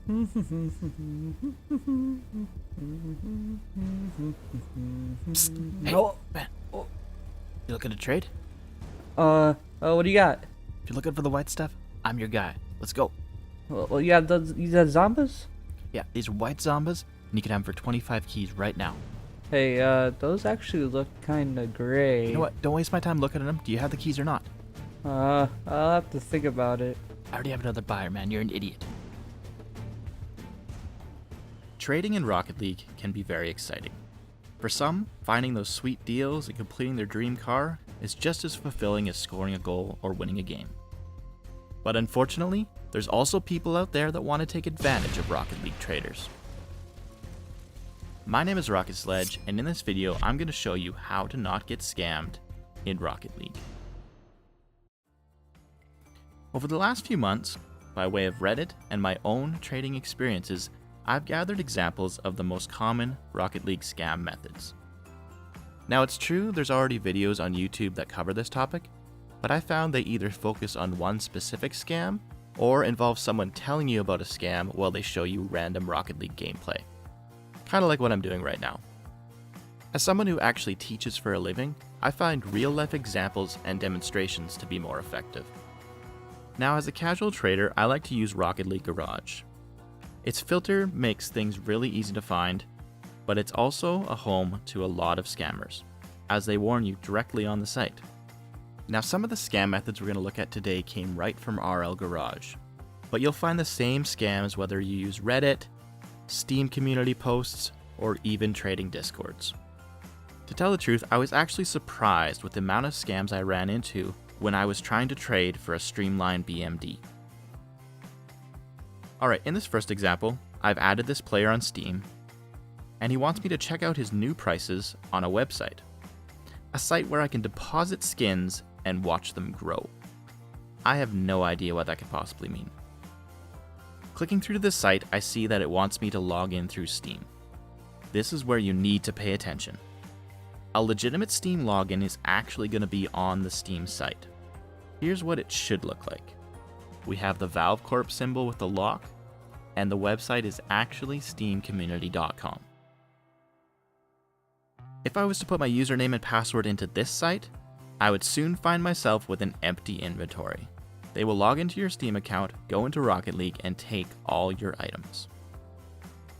Hey, Oh, man, you looking to trade? what do you got? If you're looking for the white stuff, I'm your guy. Let's go. Well, you got zombies? Yeah, these are white zombas, and you can have them for 25 keys right now. Hey, those actually look kinda gray. You know what? Don't waste my time looking at them. Do you have the keys or not? I'll have to think about it. I already have another buyer, man. You're an idiot. Trading in Rocket League can be very exciting. For some, finding those sweet deals and completing their dream car is just as fulfilling as scoring a goal or winning a game. But unfortunately, there's also people out there that want to take advantage of Rocket League traders. My name is Rocket Sledge, and in this video, I'm going to show you how to not get scammed in Rocket League. Over the last few months, by way of Reddit and my own trading experiences, I've gathered examples of the most common Rocket League scam methods. Now it's true there's already videos on YouTube that cover this topic, but I found they either focus on one specific scam or involve someone telling you about a scam while they show you random Rocket League gameplay. Kinda like what I'm doing right now. As someone who actually teaches for a living, I find real-life examples and demonstrations to be more effective. Now as a casual trader, I like to use Rocket League Garage. Its filter makes things really easy to find, but it's also a home to a lot of scammers, as they warn you directly on the site. Now some of the scam methods we're going to look at today came right from RL Garage, but you'll find the same scams whether you use Reddit, Steam community posts, or even trading discords. To tell the truth, I was actually surprised with the amount of scams I ran into when I was trying to trade for a streamlined BMD. Alright, in this first example, I've added this player on Steam, and he wants me to check out his new prices on a website. A site where I can deposit skins and watch them grow. I have no idea what that could possibly mean. Clicking through to this site, I see that it wants me to log in through Steam. This is where you need to pay attention. A legitimate Steam login is actually going to be on the Steam site. Here's what it should look like. We have the Valve Corp symbol with the lock, and the website is actually steamcommunity.com. If I was to put my username and password into this site, I would soon find myself with an empty inventory. They will log into your Steam account, go into Rocket League, and take all your items.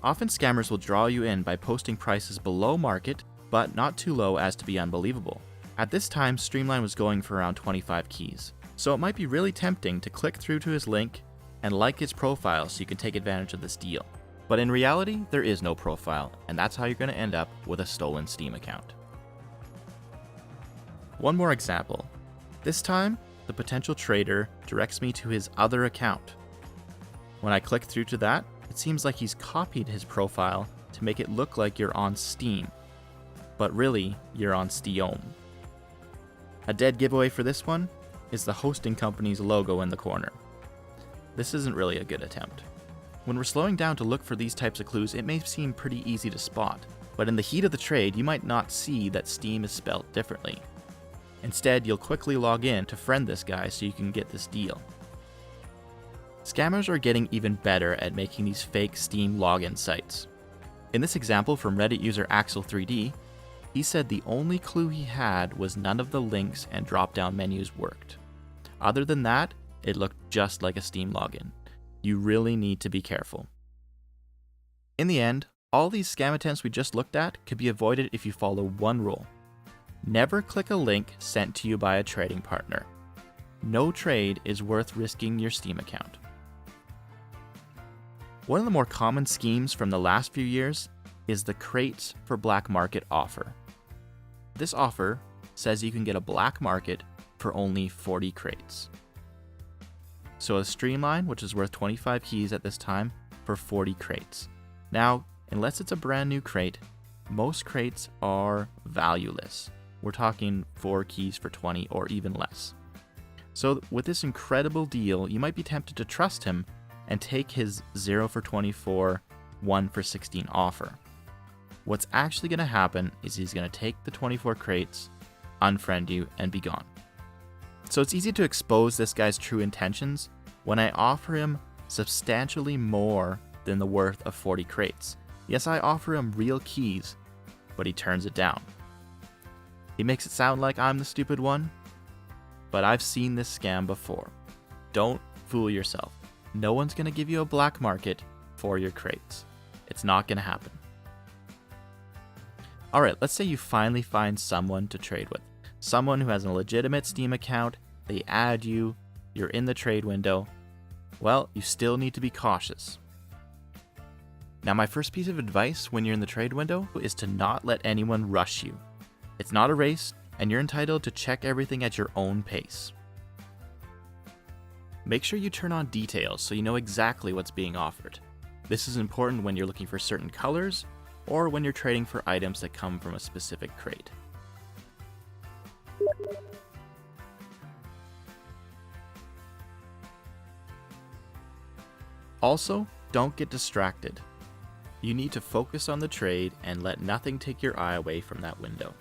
Often scammers will draw you in by posting prices below market, but not too low as to be unbelievable. At this time, Streamline was going for around 25 keys, so it might be really tempting to click through to his link and like his profile so you can take advantage of this deal. But in reality, there is no profile, and that's how you're going to end up with a stolen Steam account. One more example. This time, the potential trader directs me to his other account. When I click through to that, it seems like he's copied his profile to make it look like you're on Steam, but really, you're on Steam. A dead giveaway for this one is the hosting company's logo in the corner. This isn't really a good attempt. When we're slowing down to look for these types of clues, it may seem pretty easy to spot, but in the heat of the trade, you might not see that Steam is spelled differently. Instead, you'll quickly log in to friend this guy so you can get this deal. Scammers are getting even better at making these fake Steam login sites. In this example from Reddit user Axel3D, he said the only clue he had was none of the links and drop-down menus worked. Other than that, it looked just like a Steam login. You really need to be careful. In the end, all these scam attempts we just looked at could be avoided if you follow one rule. Never click a link sent to you by a trading partner. No trade is worth risking your Steam account. One of the more common schemes from the last few years is the crates for black market offer. This offer says you can get a black market for only 40 crates. So a Streamline, which is worth 25 keys at this time, for 40 crates. Now, unless it's a brand new crate, most crates are valueless. We're talking 4 keys for 20 or even less. So with this incredible deal, you might be tempted to trust him and take his 0 for 24, 1 for 16 offer. What's actually going to happen is he's going to take the 24 crates, unfriend you, and be gone. So it's easy to expose this guy's true intentions when I offer him substantially more than the worth of 40 crates. Yes, I offer him real keys, but he turns it down. He makes it sound like I'm the stupid one, but I've seen this scam before. Don't fool yourself. No one's going to give you a black market for your crates. It's not going to happen. Alright, let's say you finally find someone to trade with. Someone who has a legitimate Steam account, they add you, you're in the trade window. Well, you still need to be cautious. Now, my first piece of advice when you're in the trade window is to not let anyone rush you. It's not a race, and you're entitled to check everything at your own pace. Make sure you turn on details so you know exactly what's being offered. This is important when you're looking for certain colors, or when you're trading for items that come from a specific crate. Also, don't get distracted. You need to focus on the trade and let nothing take your eye away from that window.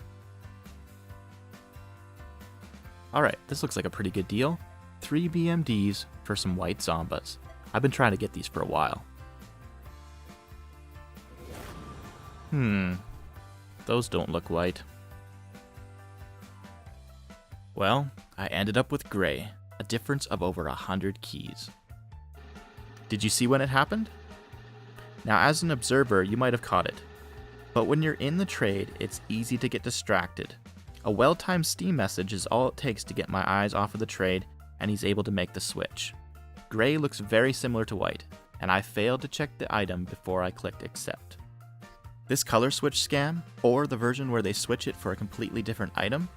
Alright, this looks like a pretty good deal. 3 BMDs for some white Zombas. I've been trying to get these for a while. Those don't look white. Well, I ended up with gray, a difference of over 100 keys. Did you see when it happened? Now, as an observer, you might have caught it. But when you're in the trade, it's easy to get distracted. A well-timed Steam message is all it takes to get my eyes off of the trade, and he's able to make the switch. Gray looks very similar to white, and I failed to check the item before I clicked accept. This color switch scam, or the version where they switch it for a completely different item,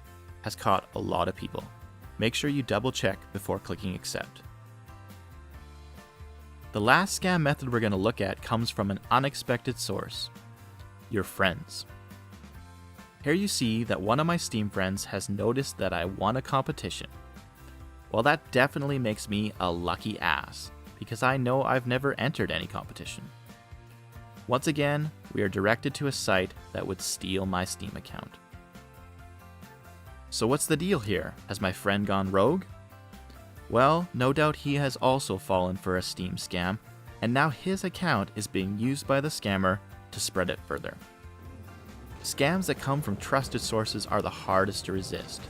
has caught a lot of people. Make sure you double check before clicking accept. The last scam method we're going to look at comes from an unexpected source: your friends. Here you see that one of my Steam friends has noticed that I won a competition. Well, that definitely makes me a lucky ass, because I know I've never entered any competition. Once again, we are directed to a site that would steal my Steam account. So what's the deal here? Has my friend gone rogue? Well, no doubt he has also fallen for a Steam scam, and now his account is being used by the scammer to spread it further. Scams that come from trusted sources are the hardest to resist.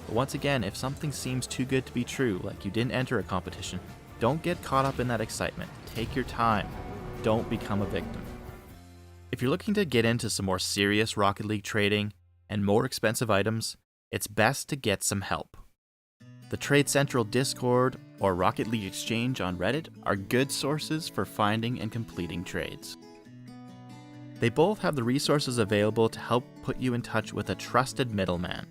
But once again, if something seems too good to be true, like you didn't enter a competition, don't get caught up in that excitement. Take your time. Don't become a victim. If you're looking to get into some more serious Rocket League trading and more expensive items, it's best to get some help. The Trade Central Discord or Rocket League Exchange on Reddit are good sources for finding and completing trades. They both have the resources available to help put you in touch with a trusted middleman,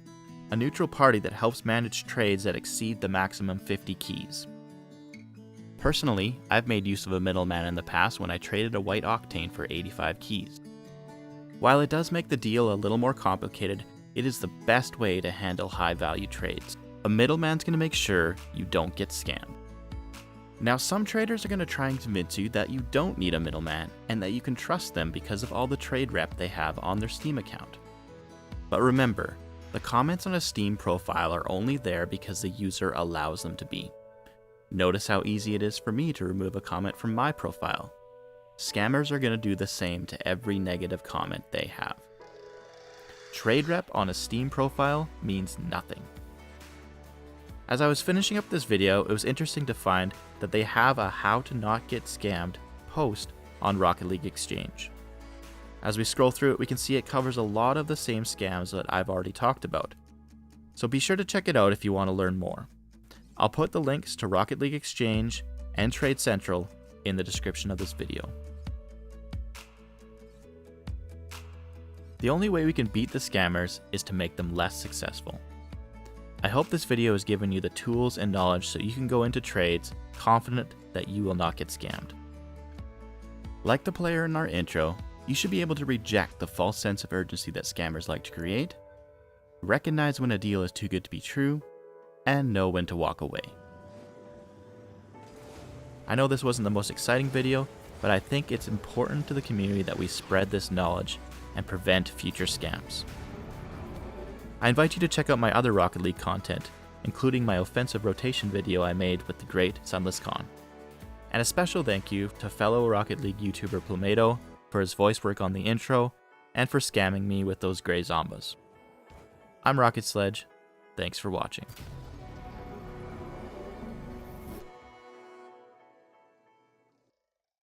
a neutral party that helps manage trades that exceed the maximum 50 keys. Personally, I've made use of a middleman in the past when I traded a white octane for 85 keys. While it does make the deal a little more complicated, it is the best way to handle high-value trades. A middleman's going to make sure you don't get scammed. Now, some traders are going to try and convince you that you don't need a middleman and that you can trust them because of all the trade rep they have on their Steam account. But remember, the comments on a Steam profile are only there because the user allows them to be. Notice how easy it is for me to remove a comment from my profile. Scammers are going to do the same to every negative comment they have. Trade rep on a Steam profile means nothing. As I was finishing up this video, it was interesting to find that they have a how to not get scammed post on Rocket League Exchange. As we scroll through it, we can see it covers a lot of the same scams that I've already talked about. So be sure to check it out if you want to learn more. I'll put the links to Rocket League Exchange and Trade Central in the description of this video. The only way we can beat the scammers is to make them less successful. I hope this video has given you the tools and knowledge so you can go into trades confident that you will not get scammed. Like the player in our intro, you should be able to reject the false sense of urgency that scammers like to create, recognize when a deal is too good to be true, and know when to walk away. I know this wasn't the most exciting video, but I think it's important to the community that we spread this knowledge and prevent future scams. I invite you to check out my other Rocket League content, including my offensive rotation video I made with the great Sunless Khan. And a special thank you to fellow Rocket League YouTuber Plumato for his voice work on the intro and for scamming me with those gray zombas. I'm Rocket Sledge. Thanks for watching.